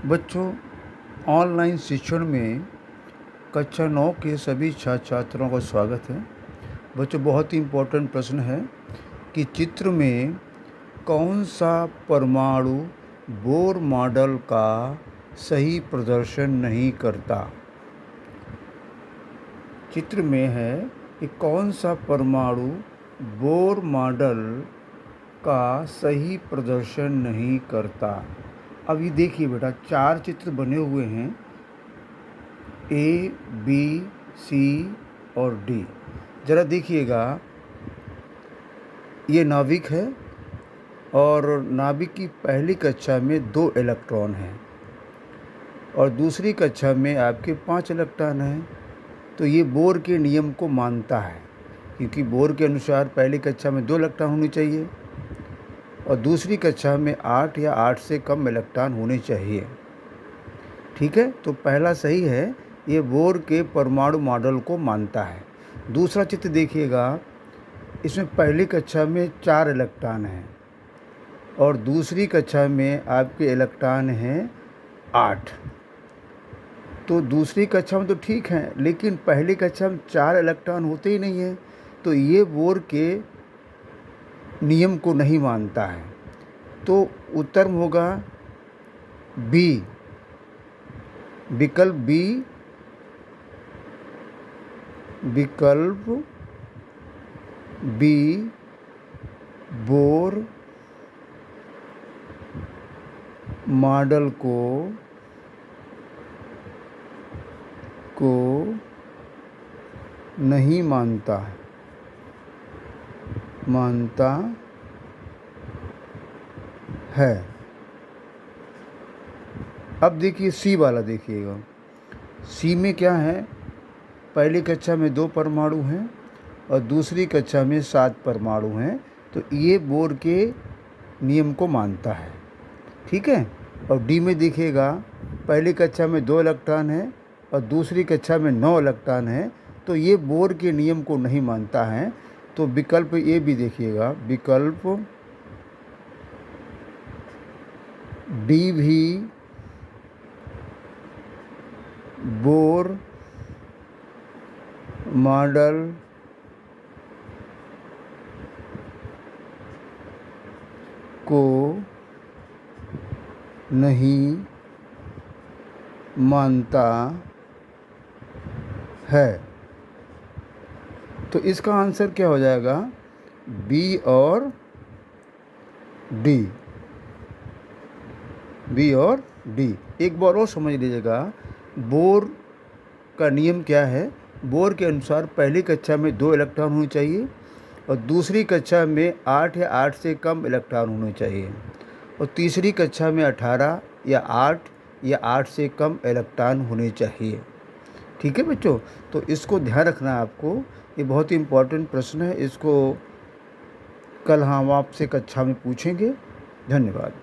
बच्चों, ऑनलाइन शिक्षण में कक्षा 9 के सभी छात्रों का स्वागत है। बच्चों, बहुत ही इम्पोर्टेंट प्रश्न है कि चित्र में कौन सा परमाणु बोर मॉडल का सही प्रदर्शन नहीं करता। चित्र में है कि कौन सा परमाणु बोर मॉडल का सही प्रदर्शन नहीं करता। अभी देखिए बेटा, 4 चित्र बने हुए हैं, A, B, C और D। ज़रा देखिएगा, ये नाभिक है और नाभिक की पहली कक्षा में 2 इलेक्ट्रॉन हैं और दूसरी कक्षा में आपके 5 इलेक्ट्रॉन हैं। तो ये बोर के नियम को मानता है, क्योंकि बोर के अनुसार पहली कक्षा में 2 इलेक्ट्रॉन होनी चाहिए और दूसरी कक्षा में 8 या 8 से कम इलेक्ट्रॉन होने चाहिए। ठीक है, तो पहला सही है, ये बोर के परमाणु मॉडल को मानता है। दूसरा चित्र देखिएगा, इसमें पहली कक्षा में 4 इलेक्ट्रॉन हैं और दूसरी कक्षा में आपके इलेक्ट्रॉन हैं 8। तो दूसरी कक्षा में तो ठीक है, लेकिन पहली कक्षा में 4 इलेक्ट्रॉन होते ही नहीं हैं, तो ये बोर के नियम को नहीं मानता है। तो उत्तर होगा बी, विकल्प बी, विकल्प बी बोर मॉडल को नहीं मानता है। अब देखिए सी वाला, देखिएगा सी में क्या है, पहली कक्षा में 2 परमाणु हैं और दूसरी कक्षा में 7 परमाणु हैं, तो ये बोर के नियम को मानता है। ठीक है, और डी में देखिएगा, पहली कक्षा में 2 इलेक्ट्रॉन हैं और दूसरी कक्षा में 9 इलेक्ट्रॉन हैं, तो ये बोर के नियम को नहीं मानता है। तो विकल्प ए भी देखिएगा, विकल्प डी भी बोर मॉडल को नहीं मानता है। तो इसका आंसर क्या हो जाएगा, बी और डी। बी और डी। एक बार और समझ लीजिएगा, बोर का नियम क्या है। बोर के अनुसार पहली कक्षा में 2 इलेक्ट्रॉन होने चाहिए और दूसरी कक्षा में 8 या 8 से कम इलेक्ट्रॉन होने चाहिए और तीसरी कक्षा में 18 या 8 या 8 से कम इलेक्ट्रॉन होने चाहिए। ठीक है बच्चों, तो इसको ध्यान रखना है आपको, ये बहुत ही इम्पोर्टेंट प्रश्न है। इसको कल हम आपसे कक्षा में पूछेंगे। धन्यवाद।